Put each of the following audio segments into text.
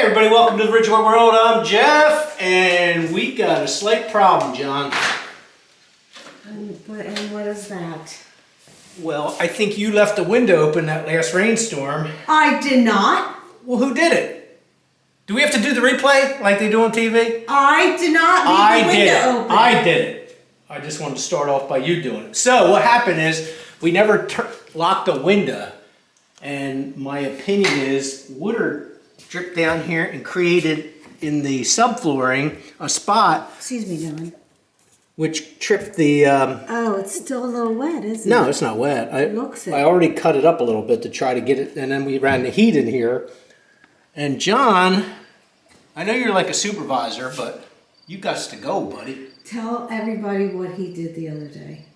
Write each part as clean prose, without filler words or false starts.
Everybody, welcome to the Ridgway world. I'm Jeff, and we got a slight problem, John. And what is that? Well, I think you left the window open that last rainstorm. I did not. Well, who did it? Do we have to do the replay like they do on TV? I did not leave the window open. I did it. I just wanted to start off by you doing it. So what happened is we never locked the window, and my opinion is water dripped down here and created in the subflooring a spot. Excuse me, John. Which tripped the... Oh, it's still a little wet, isn't it? No, it's not wet. It looks it. I already cut it up a little bit to try to get it, and then we ran the heat in here. And John, I know you're like a supervisor, but you got to go, buddy. Tell everybody what he did the other day.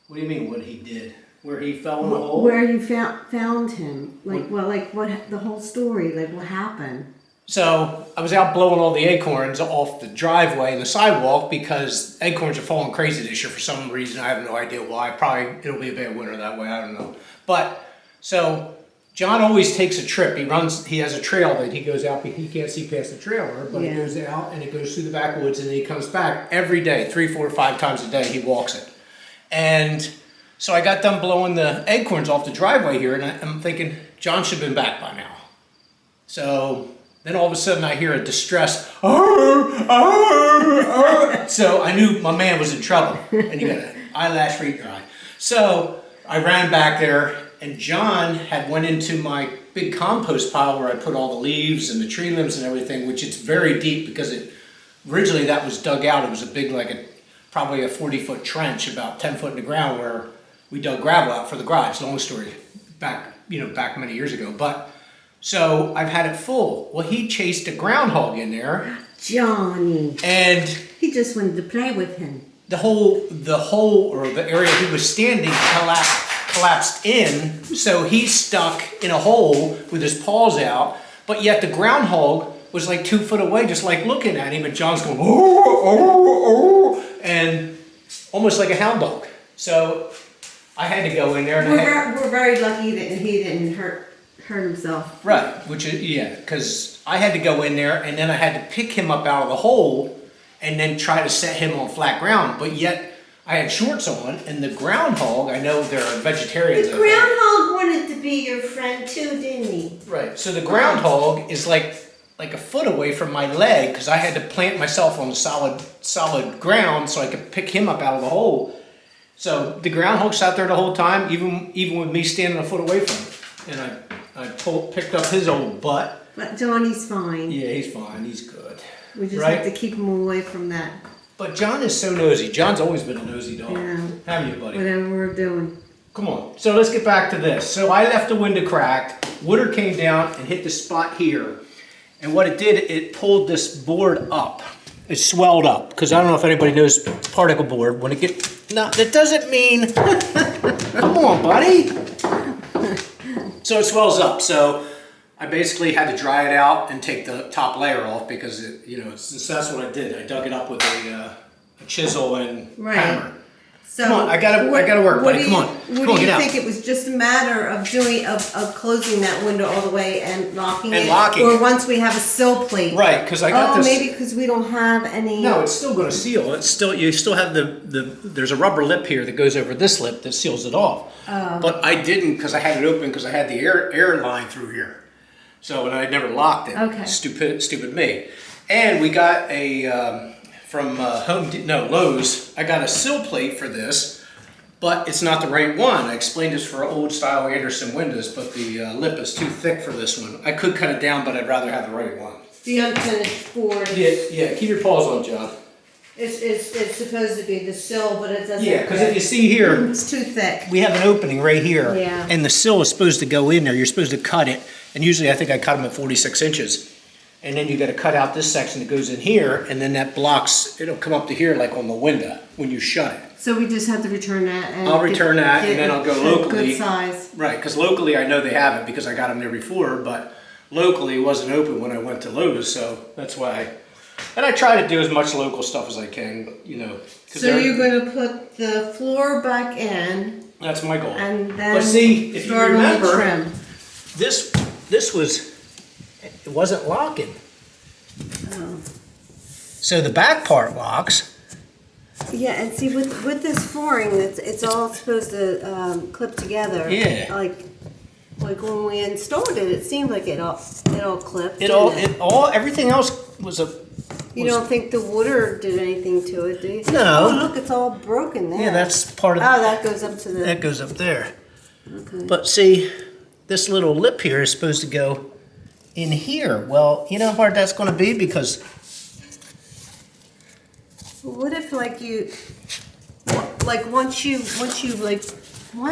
What do you mean what he did? Where he fell in the hole? Where you found him. Like, what the whole story, like what happened. So I was out blowing all the acorns off the driveway and the sidewalk because acorns are falling crazy this year for some reason. I have no idea why. Probably it'll be a bad winter that way. I don't know. But so John always takes a trip. He has a trail that he goes out. He can't see past the trailer, but he goes out and it goes through the backwoods and then he comes back every day, 3, 4, 5 times a day. He walks it. And so I got done blowing the acorns off the driveway here, and I'm thinking John should have been back by now. So then all of a sudden I hear a distress, so I knew my man was in trouble, and you got an eyelash for your eye. So I ran back there, and John had went into my big compost pile where I put all the leaves and the tree limbs and everything, which it's very deep because originally that was dug out. It was a big, probably a 40-foot trench, about 10 foot in the ground where we dug gravel out for the garage. Long story, back many years ago. But so I've had it full. Well, he chased a groundhog in there. Johnny. And he just wanted to play with him. The hole or the area he was standing collapsed in. So he's stuck in a hole with his paws out. But yet the groundhog was like 2 foot away, just like looking at him. And John's going, and almost like a hound dog. So I had to go in there. And we're very lucky that he didn't hurt himself. Right, because I had to go in there and then I had to pick him up out of the hole and then try to set him on flat ground. But yet I had shorts on, and the groundhog, I know they're vegetarians. The groundhog wanted to be your friend too, didn't he? Right, so the groundhog is like a foot away from my leg because I had to plant myself on the solid ground so I could pick him up out of the hole. So the groundhog sat there the whole time, even with me standing a foot away from him. And I picked up his old butt. But Johnny's fine. Yeah, he's fine. He's good. We just have to keep him away from that. But John is so nosy. John's always been a nosy dog. Yeah. Haven't you, buddy? Whatever we're doing. Come on. So let's get back to this. So I left the window cracked. Water came down and hit the spot here. And what it did, it pulled this board up. It swelled up. Because I don't know if anybody knows particle board. When it gets... No, that doesn't mean... Come on, buddy. So it swells up. So I basically had to dry it out and take the top layer off because so that's what I did. I dug it up with a chisel and hammer. So come on, I gotta work, buddy. Come on, get out. Do you think it was just a matter of closing that window all the way and locking it? Or once we have a sill plate? Right, because I got this. Maybe because we don't have any. No, it's still going to seal. You still have there's a rubber lip here that goes over this lip that seals it off. But I didn't because I had it open because I had the air line through here. So and I never locked it. Okay. Stupid me. And we got a. From Lowe's, I got a sill plate for this, but it's not the right one. I explained this for old style Anderson windows, but the lip is too thick for this one. I could cut it down, but I'd rather have the right one. The unfinished board. Yeah, keep your paws on, John. It's supposed to be the sill, but it doesn't. Yeah, because if you see here, it's too thick. We have an opening right here, and the sill is supposed to go in there. You're supposed to cut it, and usually I think I cut them at 46 inches. And then you got to cut out this section that goes in here, and then that blocks, it'll come up to here like on the window when you shut it. So we just have to return that. And I'll return that, and then I'll go locally. Good size. Right, because locally I know they have it because I got them there before, but locally it wasn't open when I went to Lowe's, so that's why. And I try to do as much local stuff as I can, but, So you're going to put the floor back in. That's my goal. And then but see, if you remember, this was it wasn't locking. Oh. So the back part locks. Yeah, and see with this flooring, it's all supposed to clip together. Yeah. Like when we installed it, it seemed like it all clipped. Everything else was a. You don't think the water did anything to it, do you? No. Oh, look, it's all broken there. Yeah, that's part of. Oh, that goes up to the. That goes up there. Okay. But see, this little lip here is supposed to go in here. Well, you know how hard that's going to be because. What if once you like, why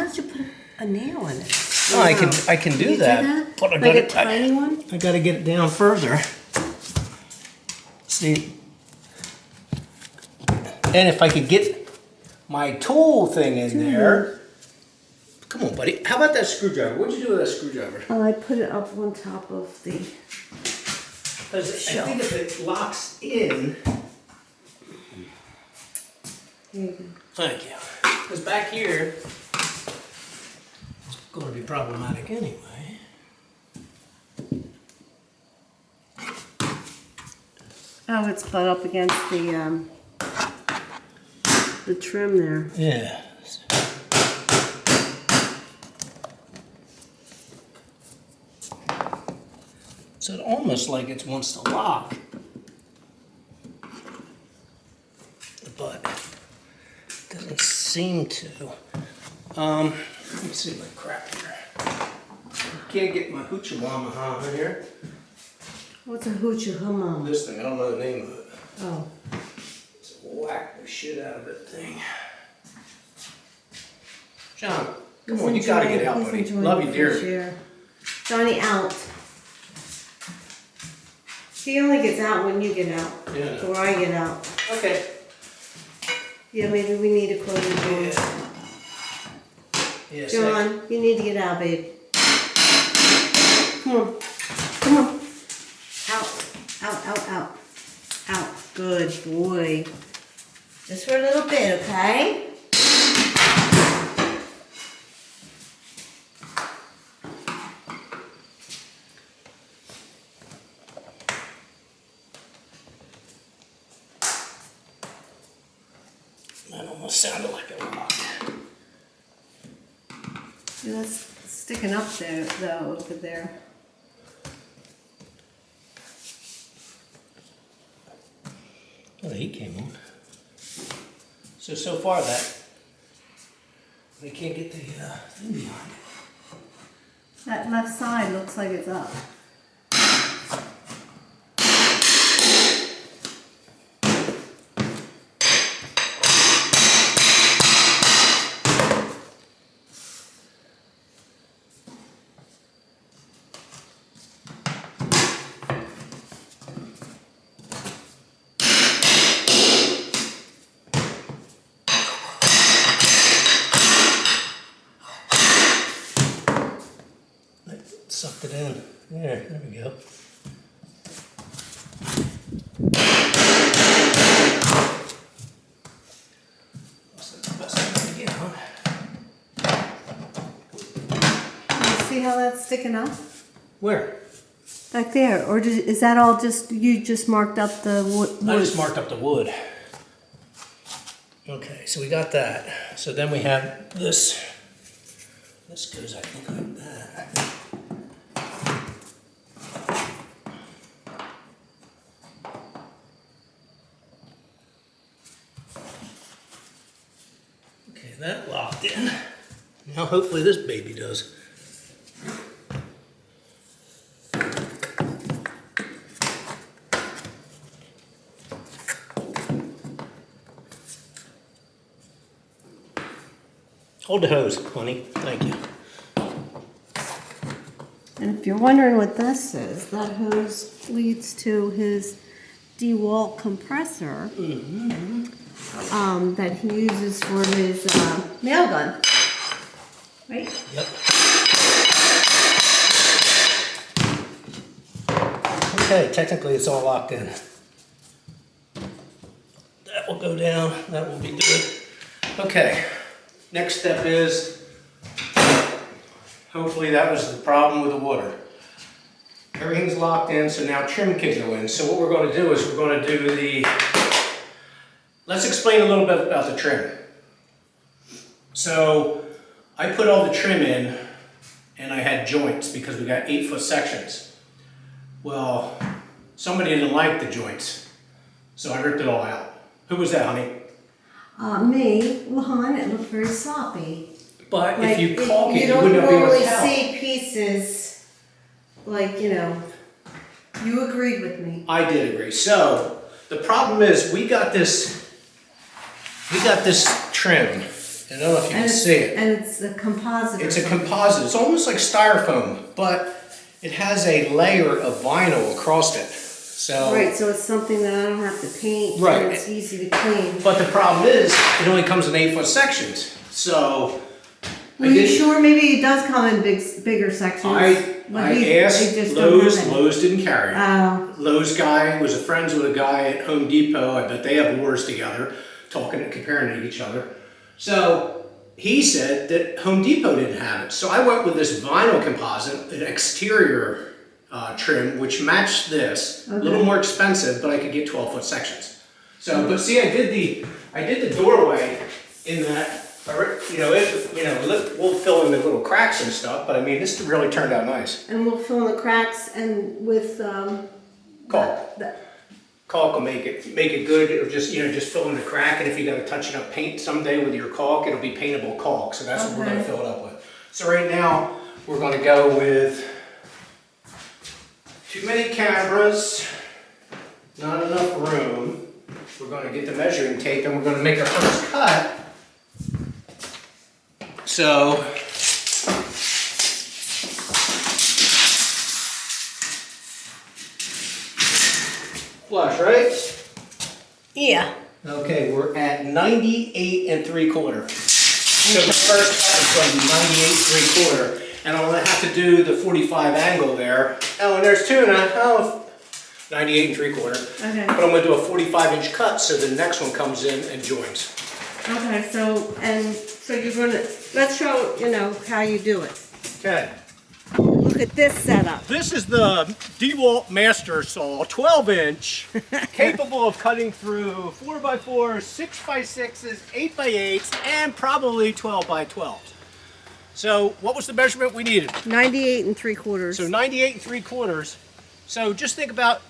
don't you put a nail in it? Oh, I can do that. But a tiny one? I got to get it down further. See, and if I could get my tool thing in there. Come on, buddy. How about that screwdriver? What'd you do with that screwdriver? Oh, I put it up on top of the shelf. I think if it locks in. Here you go. Thank you. Because back here, it's going to be problematic anyway. Oh, it's butt up against the trim there. Yeah. So it's almost like it wants to lock. But doesn't seem to. Let me see my crap here. Can't get my hoochie wamaha in here. What's a hoochie humma? This thing, I don't know the name of it. Oh. Let's whack the shit out of that thing. John, come on, you gotta get out, buddy. Love you dearly. Johnny, out. He only gets out when you get out. Yeah. Or I get out. Okay. Yeah, maybe we need to close the door. Yeah. John, you need to get out, babe. Come on. Come on. Out. Out, out, out. Out. Good boy. Just for a little bit, okay? That almost sounded like a rock. Yeah, that's sticking up there, though, over there. Oh, the heat came on. So far that they can't get the thing behind it. That left side looks like it's up. Sucked it in. There we go. That's the best thing to get, huh? You see how that's sticking up? Where? Back there. Or is that all just, you just marked up the wood? I just marked up the wood. Okay, so we got that. So then we have this. This goes, I think, like that. Okay, that locked in. Now hopefully this baby does. Hold the hose, honey. Thank you. And if you're wondering what this is, that hose leads to his DeWalt compressor that he uses for his nail gun. Right? Yep. Okay, technically it's all locked in. That will go down. That will be good. Okay. Next step is, hopefully that was the problem with the water. Everything's locked in, so now trim can go in. So what we're going to do is we're going to do the, let's explain a little bit about the trim. So I put all the trim in and I had joints because we got 8-foot sections. Well, somebody didn't like the joints, so I ripped it all out. Who was that, honey? Me. Well, hon, it looked very sloppy. But Like, if you caulk it, you don't wouldn't be able to normally tell. see pieces, like, you know, you agreed with me. I did agree. So the problem is we got this trim. I don't know if you can see it. And it's a composite. It's a composite. It's almost like styrofoam, but it has a layer of vinyl across it. So Right, so it's something that I don't have to paint, Right. and it's easy to clean. But the problem is, it only comes in 8-foot sections. So Were you sure maybe it does come in bigger sections? I They asked just don't Lowe's. have it. Lowe's didn't carry it. Oh. Lowe's guy was friends with a guy at Home Depot. I bet they have wars together, talking and comparing to each other. So he said that Home Depot didn't have it. So I went with this vinyl composite, an exterior trim, which matched this. A little more expensive, but I could get 12-foot sections. So, but see, I did the doorway in that. We'll fill in the little cracks and stuff. But I mean, this really turned out nice. And we'll fill in the cracks and with Caulk. Caulk will make it good. It'll just fill in the crack, and if you got to touch it up paint someday with your caulk, it'll be paintable caulk. So that's what we're going to fill it up with. So right now we're going to go with too many cameras, not enough room. We're going to get the measuring tape, and we're going to make our first cut. So flush, right? Yeah. Okay, we're at 98 3/4. So the first cut is going to be 98 3/4, and I'm going to have to do the 45 angle there. Oh, and there's tuna. Oh, 98 3/4. Okay. But I'm going to do a 45-inch cut, so the next one comes in and joins. Okay, so you're gonna, let's show, how you do it. Okay. Look at this setup. This is the DeWalt Master Saw, 12-inch, capable of cutting through 4x4s, 6x6s, 8x8s, and probably 12x12s. So what was the measurement we needed? 98 3/4. So 98 3/4. So just think about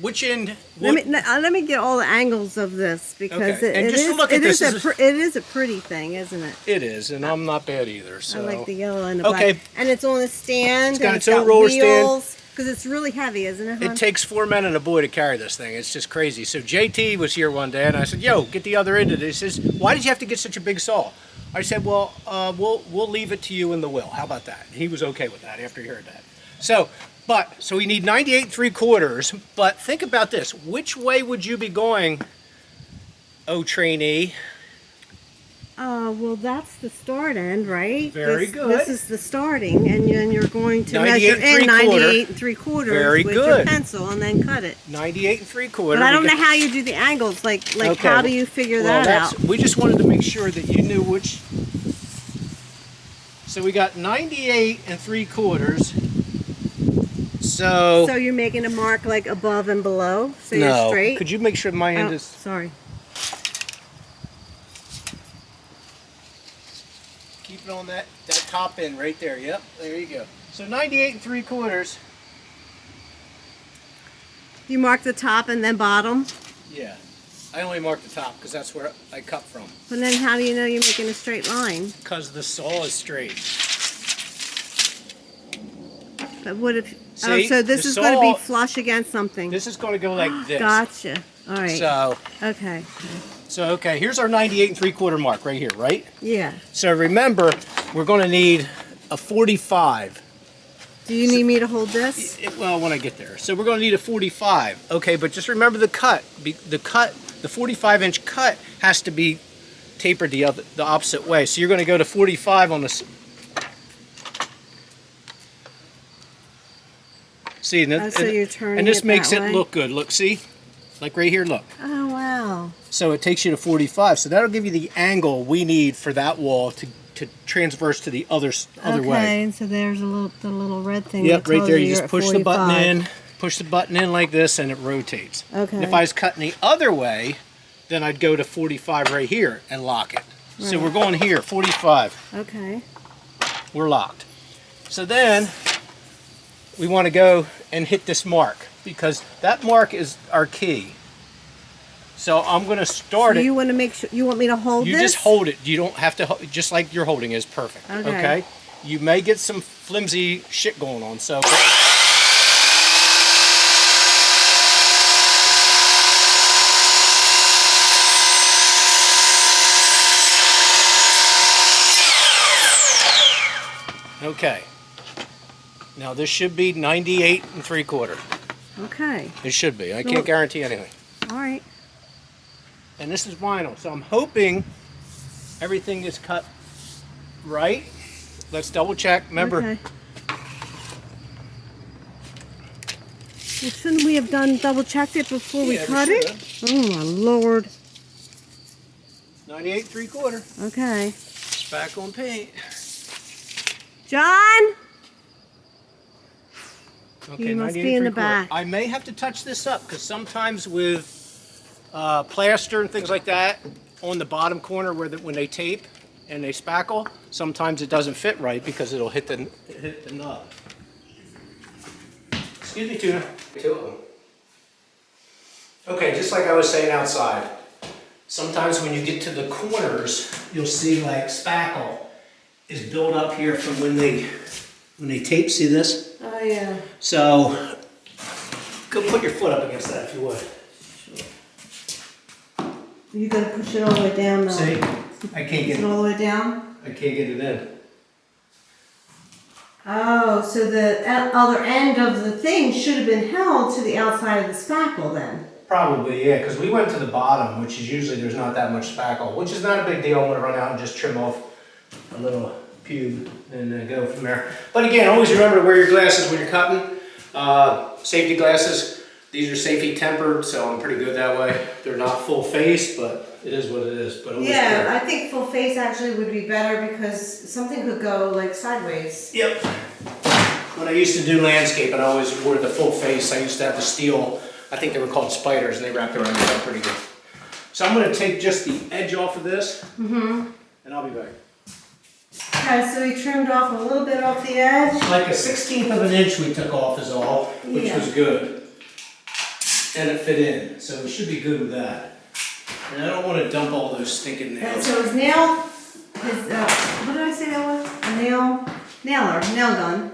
which end. Let me get all the angles of this, because Okay, and just to look at this, it is a pretty thing, isn't it? It is, and I'm not bad either. So I like the yellow and the black. Okay. And it's on a stand. It's got and its own roller stand. Because it's really heavy, isn't it, hon? It takes 4 men and a boy to carry this thing. It's just crazy. So JT was here one day, and I said, "Yo, get the other end of this." He says, "Why did you have to get such a big saw?" I said, "Well, we'll leave it to you in the will. How about that?" And he was okay with that after he heard that. So we need 98 3/4. But think about this: which way would you be going, oh trainee? Well, that's the start end, right? Very good. This is the starting, and then you're going to 98 measure in 98 3/4 Very with good. your pencil, and then cut it. 98 3/4. But I don't know how you do the angles. Like Okay, how do you figure that out? We just wanted to make sure that you knew which. So we got 98 3/4. So you're making a mark like above and below, so no. you're straight. Could you make sure my end Oh, is? sorry. Keep it on that top end right there. Yep, there you go. So 98 3/4. You mark the top and then bottom. Yeah, I only marked the top because that's where I cut from. But then how do you know you're making a straight line? Because the saw is straight. But what if? See, so this the is going to be saw- flush against something. This is going to go like this. Gotcha. All right. So Okay. here's our 98 3/4 mark right here, right? Yeah. So remember, we're going to need a 45. Do you need me to hold this? Well, when I get there. So we're going to need a 45. Okay, but just remember the cut. The 45-inch cut has to be tapered the opposite way. So you're going to go to 45 on this. See, So you're turning and this it makes that it way? look good. Look, see? Like right here, look. Oh, wow. So it takes you to 45. So that'll give you the angle we need for that wall to to transverse to the other way. Okay, and so there's the little red thing. Yep, that right tells there. You you're just at push the button 45. in, push the button in like this, and it rotates. Okay. And if I was cutting the other way, then I'd go to 45 right here and lock it. So Right. we're going here, 45. Okay. We're locked. So then we want to go and hit this mark because that mark is our key. So I'm going to start So it. you want to make sure, you want me to hold You this? just hold it. You don't have to, just like you're holding is perfect. Okay. You may get some flimsy shit going on. So. Okay. Now this should be 98 3/4. Okay. It should be. I can't guarantee anything. All right. And this is vinyl, so I'm hoping everything is cut right. Let's double check. Remember, Okay. Well, shouldn't we have double checked it before we Yeah, we cut it? Oh my lord. 98 3/4. Okay. Spackle and paint. John? Okay, He must 98 be in the 3/4. back. I may have to touch this up because sometimes with plaster and things like that on the bottom corner when they tape and they spackle, sometimes it doesn't fit right because it'll hit the nub. Excuse me, Tuna. Two of them. Okay, just like I was saying outside, sometimes when you get to the corners, you'll see like spackle is built up here from when they tape. See this? Oh yeah. So go put your foot up against that if you would. You gotta push it all the way down though. See? I can't Is get it all the way down? I can't get it in. Oh, so the other end of the thing should have been held to the outside of the spackle then. Probably, yeah, because we went to the bottom, which is usually there's not that much spackle, which is not a big deal. I'm gonna run out and just trim off a little pube and go from there. But again, always remember to wear your glasses when you're cutting. Safety glasses. These are safety tempered, so I'm pretty good that way. They're not full face, but it is what it is. But always Yeah, care. I think full face actually would be better because something could go like sideways. Yep. When I used to do landscape, and I always wore the full face, I used to have the steel, I think they were called spiders, and they wrapped around me up pretty good. So I'm gonna take just the edge off of this, and I'll be back. Okay, so we trimmed off a little bit off the edge. Like a 1/16 of an inch we took off is all, which Yeah. was good. And it fit in, so we should be good with that. And I don't want to dump all those stinking And nails. so his nail, what did I say that was? A nail gun.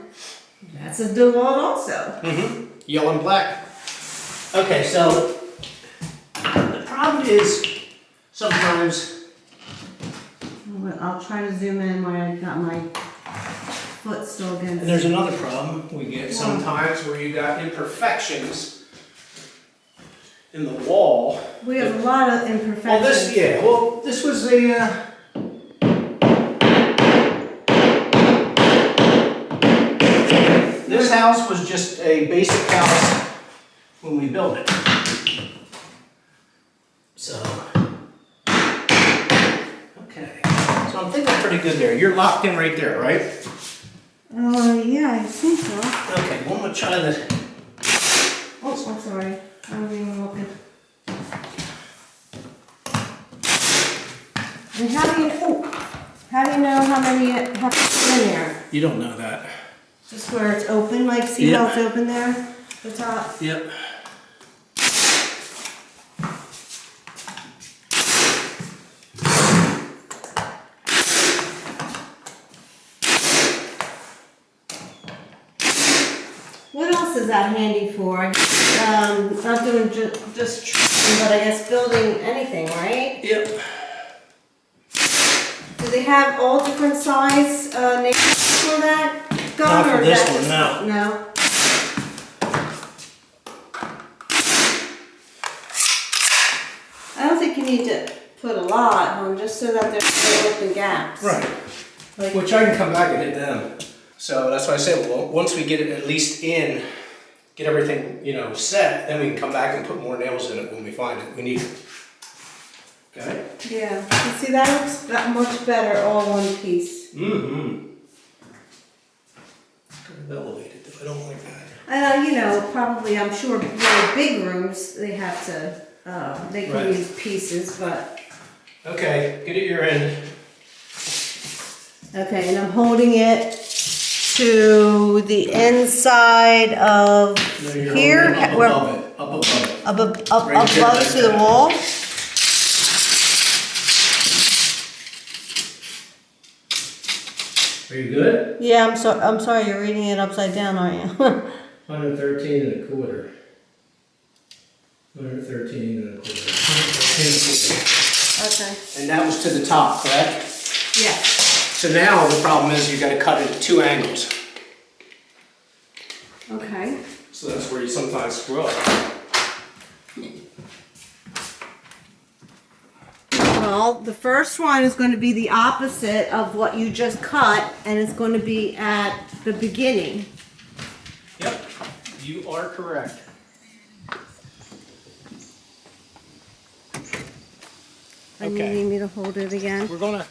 That's a DeWalt also. Yellow and black. Okay, so the problem is sometimes I'll try to zoom in where I got my foot still against. and there's another problem we get sometimes where you got imperfections in the wall. We have a lot of imperfections. This was a, this house was just a basic house when we built it. So, okay. So I'm thinking pretty good there. You're locked in right there, right? Yeah, I think so. Okay, well, I'm gonna try this. Oh, I'm sorry. I wasn't even looking. And how do you know how many have to fit in there? You don't know that. Just where it's open, like see how it's open there? The top? Yep. What else is that handy for? Not doing just trimming, but I guess building anything, right? Yep. Do they have all different size nails for that gun? Not for or is this that one, just- no. No. I don't think you need to put a lot on just so that there's no open gaps. Right. Like, Which I can come back and hit them. So that's why I said, well, once we get it at least in, get everything, set, then we can come back and put more nails in it when we find it. We need it. Okay. Yeah, you see that looks that much better all one piece. Mm-hmm. Kind of elevated though, I don't like that. You know, probably I'm sure really big rooms, they have to, they can Right. use pieces, but. Okay, get at your end. Okay, and I'm holding it to the inside of No, you're here. holding it where- up above it, up above it. Up Right here, above like to the that. wall. Are you good? Yeah, I'm sorry, you're reading it upside down, aren't you? 113 and a quarter. 113 and a quarter. 113 and a quarter. Okay. And that was to the top, correct? Yeah. So now the problem is you gotta cut it at 2 angles. Okay. So that's where you sometimes screw up. Well, the first one is going to be the opposite of what you just cut, and it's going to be at the beginning. Yep, you are correct. And you Okay. need me to hold it again? We're gonna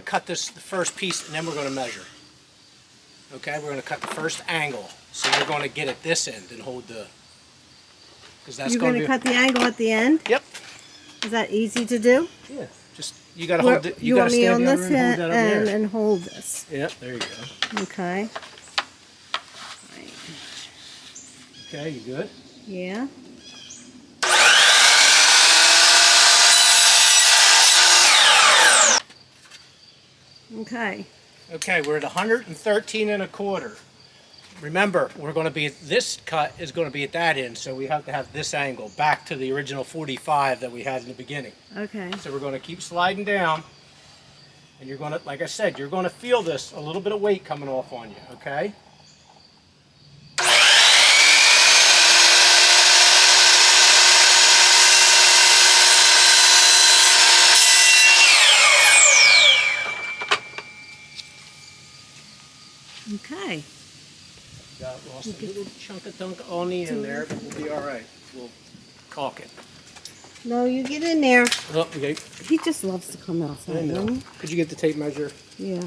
cut this the first piece and then we're gonna measure. Okay, we're gonna cut the first angle. So you're gonna get at this end and hold the, because that's You're gonna going be. to cut the angle at the end? Yep. Is that easy to do? Yeah. Just you gotta hold it. You gotta want me stand on the this other end, end hold that up there. and hold this. Yep. There you go. Okay. Right. Okay, you good? Yeah. Okay. Okay, we're at 113 and a quarter. Remember, we're going to be, this cut is going to be at that end, so we have to have this angle back to the original 45 that we had in the beginning. Okay. So we're going to keep sliding down, and you're going to, like I said, you're going to feel this, a little bit of weight coming off on you, okay? Okay. Got lost a little chunk of dunk on the end there, but we'll be all right. We'll caulk it. No, you get in there. Oh, okay. He just loves to come outside. I know. doesn't he? Could you get the tape measure? Yeah.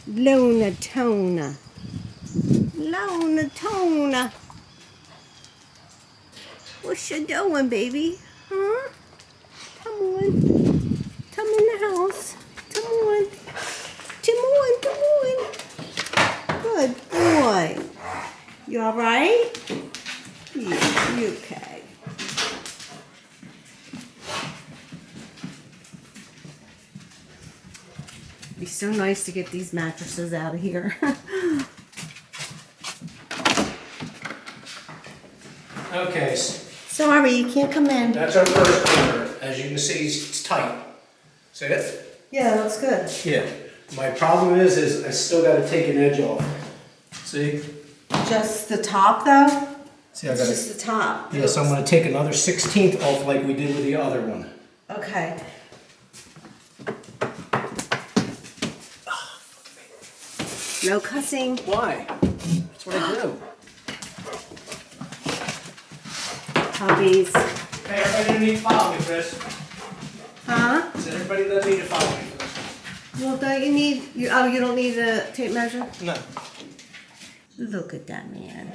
Lonatona. Lonatona. What you doing, baby? Huh? Come on. Come in the house. Come on. Come on, come on. Good boy. You alright? Yeah, you okay. It'd be so nice to get these mattresses out of here. Okay, Sorry, you can't come in. that's our first corner. As you can see, it's tight. See it? Yeah, that's good. Yeah. My problem is I still got to take an edge off. See? Just the top, though? See, I It's got just the top. Yeah, so I'm going to take another 1/16 off like we did with the other one. Okay. No cussing. Why? That's what I do. Puppies. Hey, everybody doesn't need to follow me, Chris. Huh? So everybody doesn't need to follow me for this. Well, don't you need, you don't need a tape measure? No. Look at that man.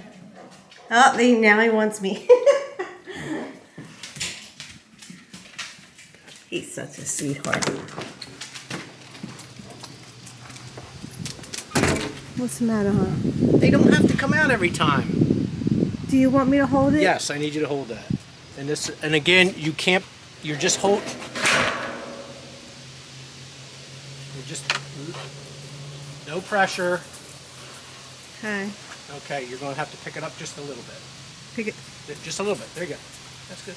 Oh, now he wants me. He's such a sweetheart. What's the matter, huh? They don't have to come out every time. Do you want me to hold it? Yes, I need you to hold that. And this, and again, you can't, you're just hold. You're just, no pressure. Okay. Okay, you're going to have to pick it up just a little bit. Pick it. Just a little bit. There you go. That's good.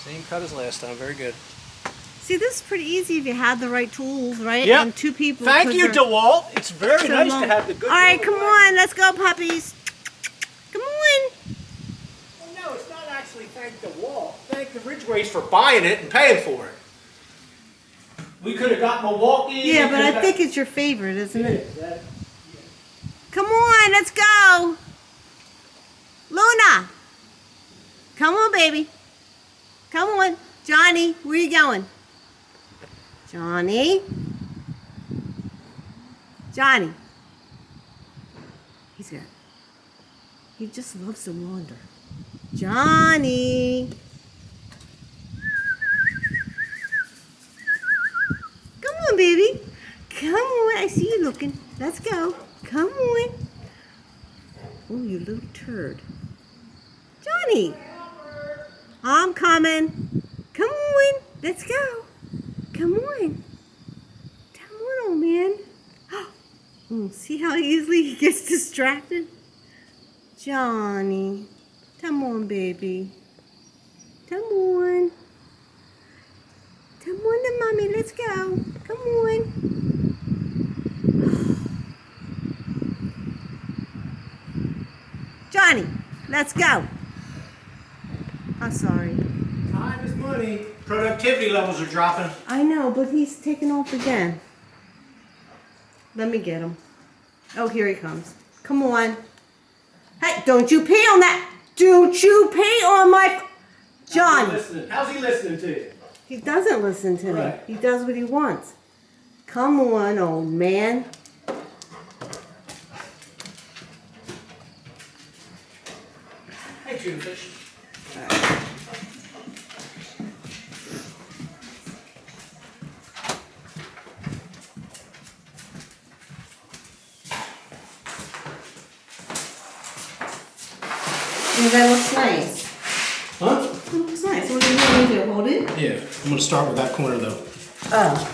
Same cut as last time. Very good. See, this is pretty easy if you had the right tools, right? Yeah. And two people. Thank 'cause you, they're DeWalt. It's very so nice long. to have the good. All right, come on, let's go, puppies. Come on. Well, no, it's not actually thank DeWalt. Thank the Ridgways for buying it and paying for it. We could have got Milwaukee. Yeah, but I think it's your favorite, isn't it? Come on, let's go. Luna. Come on, baby. Come on. Johnny, where you going? Johnny. Johnny. He's good. He just loves to wander. Johnny. Come on, baby. Come on. I see you looking. Let's go. Come on. Oh, you little turd. Johnny. I'm coming. Come on. Let's go. Come on. Come on, old man. Oh, see how easily he gets distracted? Johnny. Come on, baby. Come on. Come on to mommy. Let's go. Come on. Johnny, let's go. I'm sorry. Time is money. Productivity levels are dropping. I know, but he's taking off again. Let me get him. Oh, here he comes. Come on. Hey, don't you pee on that. Don't you pee on my... Johnny. How's he listening to you? He doesn't listen to me. Right. He does what he wants. Come on, old man. Hey, tuna fish. Yeah, that looks nice. Huh? It looks nice. What do you want me to hold it? Yeah, I'm gonna start with that corner though. Oh.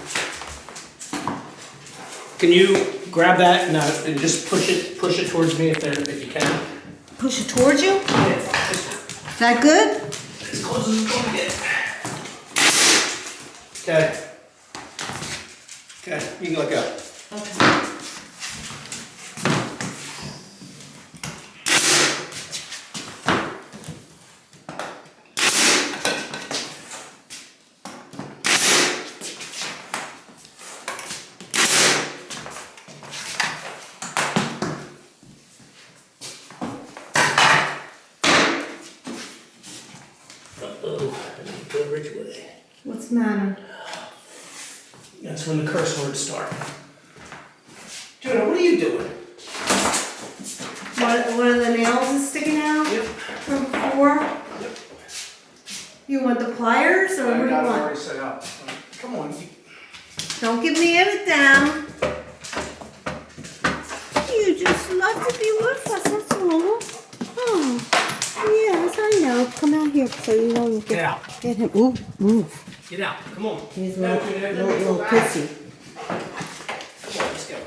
Can you grab that and just push it towards me if you can? Push it towards you? Yeah. Is that good? As close as it's gonna get. Okay. Okay, you can let go. Okay. Uh-oh, I need to go Ridgway. What's the matter? That's when the curse words start. Jonah, what are you doing? One of the nails is sticking out? Yep. From before? Yep. You want the pliers or what do you got it want? already set up. Come on. Don't give me everything. You just love to be with us, that's all. Oh, yes, I know. Come out here so you don't Get out. get him. Ooh, move. Get out. Come on. He's a little pissy. Come on, let's go.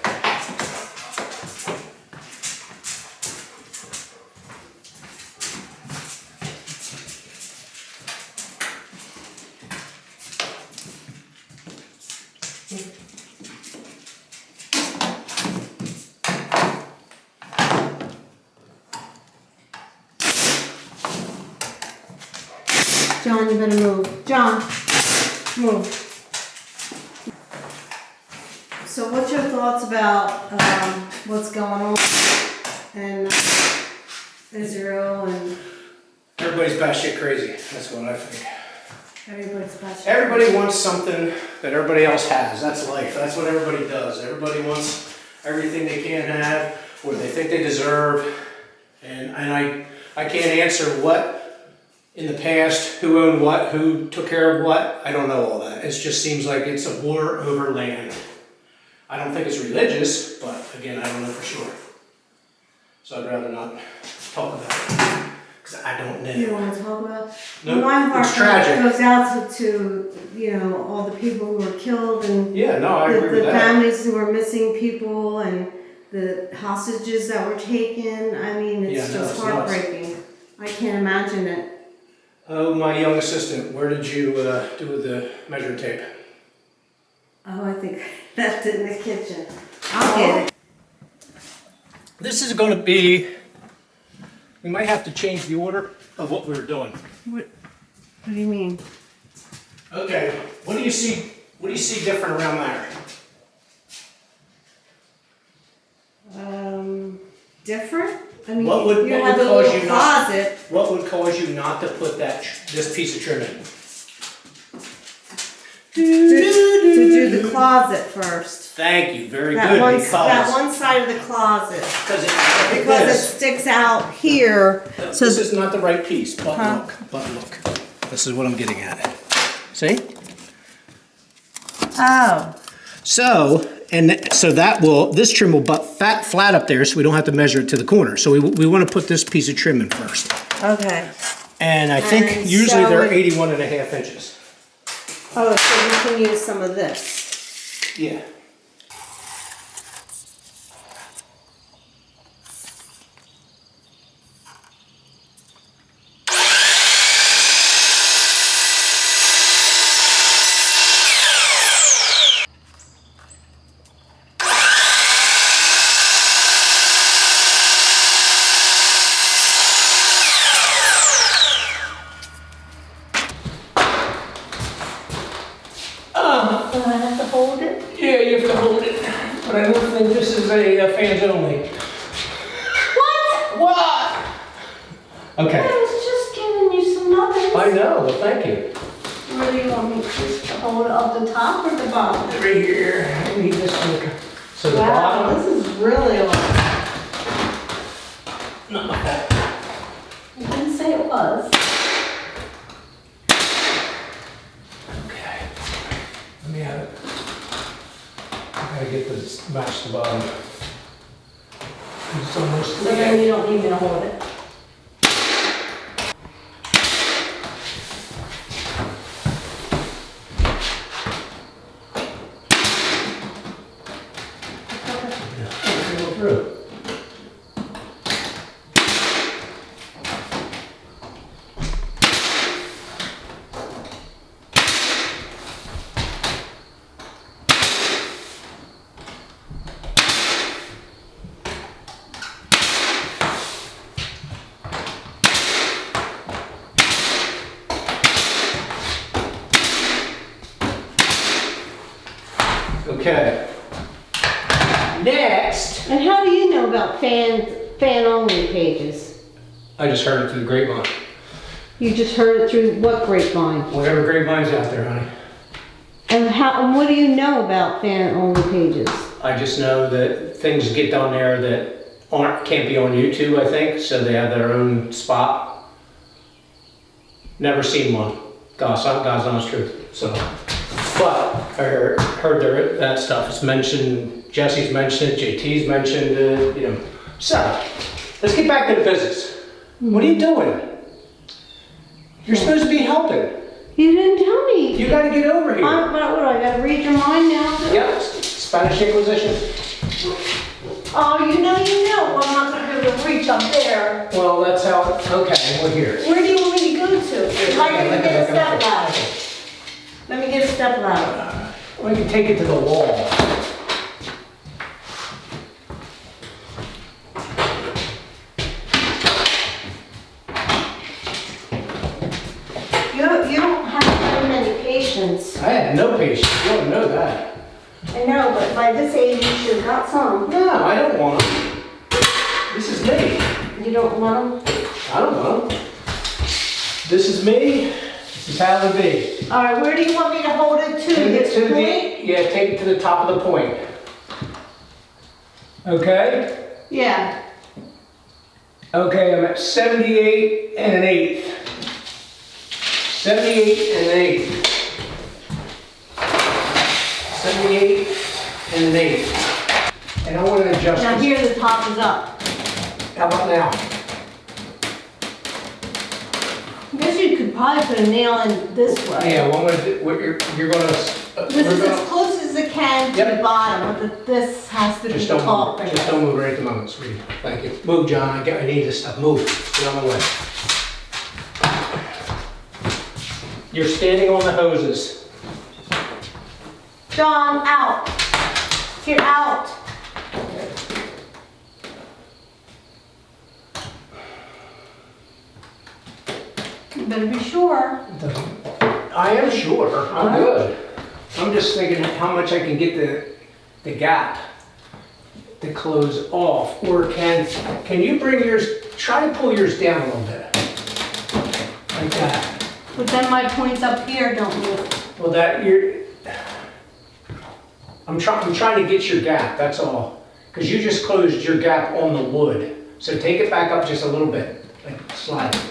John, you better move. John, move. So what's your thoughts about what's going on in Israel and Everybody's batshit crazy. That's what I think. everybody's special? Everybody wants something that everybody else has. That's life. That's what everybody does. Everybody wants everything they can have or they think they deserve. And I can't answer what in the past, who owned what, who took care of what. I don't know all that. It just seems like it's a war over land. I don't think it's religious, but again, I don't know for sure. So I'd rather not talk about it, because I don't know. You don't want to talk about? No, My heart it's tragic. goes out to you know all the people who were killed and Yeah, no, I agree the with that. families who are missing people and the hostages that were taken. I mean, it's Yeah, no, just it's nuts. heartbreaking. I can't imagine it. Oh, my young assistant, where did you do with the measuring tape? Oh, I think left it in the kitchen. I'll get it. This is going to be, we might have to change the order of what we were doing. What do you mean? Okay, what do you see What do you see different around there? Different? I mean, What would you have a little closet. What would cause you not to put this piece of trim in? To do the closet first. Thank you, very That good. that one side of the closet. Because it sticks out here. So this is not the right piece, but look. This is what I'm getting at. See? Oh. So this trim will butt flat up there so we don't have to measure it to the corner. So we want to put this piece of trim in first. Okay. And I think usually they're 81.5 inches. Oh, so we can use some of this. Yeah. I have to hold it? Yeah, you have to hold it. But I don't think this is a fans only. What? What? Okay. I was just giving you some nuggets. I know, well thank you. Where do you want me to hold it, up the top or the bottom? Right here, I need this one. So the Wow, bottom. this is really long. Not like that. You didn't say it was. Okay. Let me have it. I gotta get this match the bottom. It's almost So then you don't need me to hold it. Go through. Okay. Next. And how do you know about fan only pages? I just heard it through the grapevine. You just heard it through what grapevine? Whatever grapevine's out there, honey. And what do you know about fan only pages? I just know that things get on there that can't be on YouTube, I think, so they have their own spot. Never seen one. God's honest truth. So, but I heard that stuff is mentioned. Jesse's mentioned it. JT's mentioned it. You know. So, let's get back to the business. What are you doing? You're supposed to be helping. You didn't tell me. You got to get over here. What, I got to read your mind now? Yep. Spanish Inquisition. Oh, you know. Well, I'm not going to be able to reach up there. Well, that's how. Okay, we're here. Where do you want me to go to? How can we get a step ladder? Let me get a step ladder. We can take it to the wall. You don't have very many patience. I had no patience. You don't know that. I know, but by this age you should have got some. No, I don't want them. This is me. You don't want them? I don't want them. This is me. This is how it be. All right, where do you want me to hold it to? This point? Yeah, take it to the top of the point. Okay? Yeah. Okay, I'm at 78 and an eighth. 78 and an eighth. 78 and an eighth. And I want to adjust Now this. here the top is up. How about now? I guess you could probably put a nail in this way. Yeah, well, you're going to... This is as close as it can to Yep. the bottom, but this has to be Just don't tall. move. Just don't move right at the moment, sweetie. Thank you. Move, John. I need this stuff. Move. Get on my way. You're standing on the hoses. John, out. Get out. You better be sure. I am sure. I'm good. I'm just thinking how much I can get the gap to close off, or can you bring yours, try to pull yours down a little bit, like that. But then my point's up here, don't move. Well, I'm trying to get your gap, that's all. Because you just closed your gap on the wood. So take it back up just a little bit, like slide it.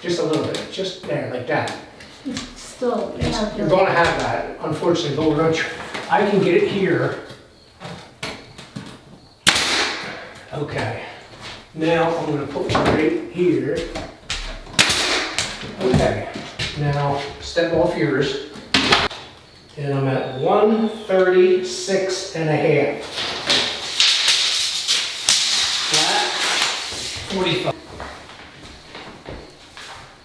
Just a little bit, just there, like that. Still, You're going to have that, unfortunately, but we're going to I can get it here. Okay. Now I'm going to put one right here. Okay. Now step off yours. And I'm at 136 and a half. Flat, 45.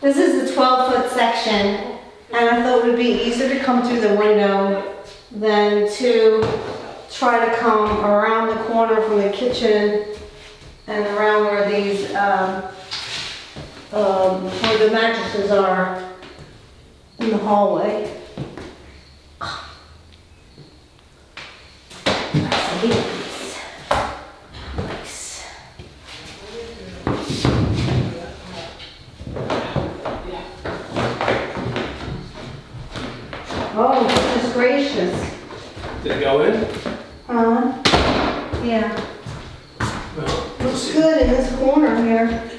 This is the 12-foot section, and I thought it would be easier to come through the window than to try to come around the corner from the kitchen and around where these, where the mattresses are in the hallway. Nice. Oh, goodness gracious. Did it go in? Yeah. Well, let's Looks see. good in this corner here.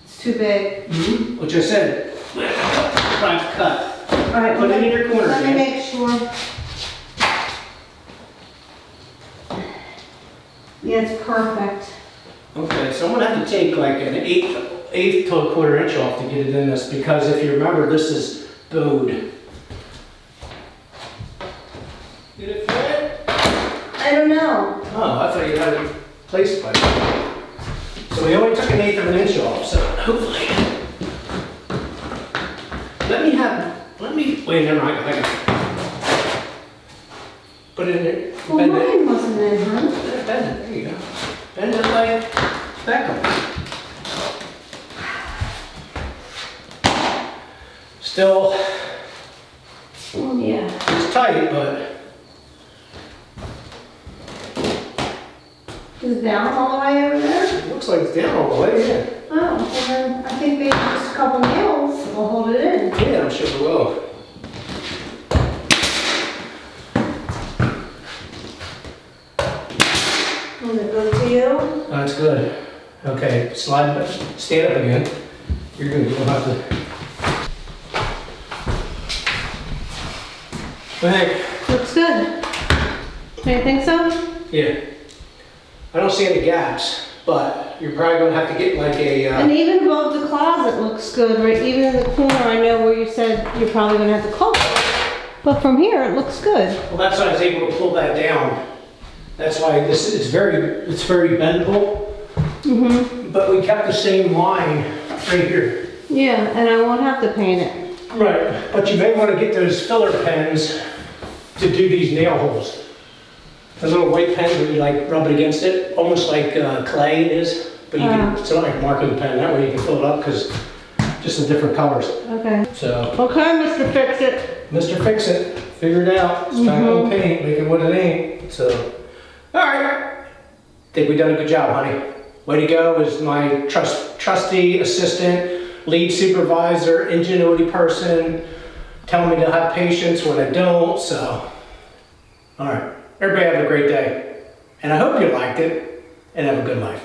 It's too big. Which I said, try to cut. All right, Put it in your corner, let me man. make sure. Yeah, it's perfect. Okay, so I'm gonna have to take like an eighth to a quarter inch off to get it in this, because if you remember, this is bowed. Did it fit? I don't know. Oh, I thought you had it placed by now. So we only took an eighth of an inch off, so hopefully. Wait, never mind, I got it. Put it in there. Well, Bend it. mine wasn't in, huh? Bend it, there you go. Bend it like back up. Still, Oh, yeah. it's tight, but Is it down all the way over there? it looks like it's down all the way, yeah. Oh, well then I think maybe just a couple nails will hold it in. Yeah, I'm sure it will. Is it good to you? That's good. Okay, stand up again. You're good, you don't have to. Thanks. Looks good. Do you think so? Yeah. I don't see any gaps, but you're probably gonna have to get like And even above the closet looks good, right? Even in the corner, I know where you said you're probably gonna have to close it. But from here, it looks good. well, that's why I was able to pull that down. That's why it's very bendable. But we kept the same line right here. Yeah, and I won't have to paint it. Right. But you may want to get those filler pens to do these nail holes. The little white pens where you like rub it against it, almost like clay it is. But you can, it's not like a marking pen. That way you can fill it up because just in different colors. Okay. So, Okay, Mr. Fix-It. Mr. Fix It, figure it out. It's back on paint, make it what it ain't. So, all right. Think we done a good job, honey. Way to go as my trusty assistant, lead supervisor, ingenuity person, telling me to have patience when I don't. So, all right. Everybody have a great day. And I hope you liked it and have a good life.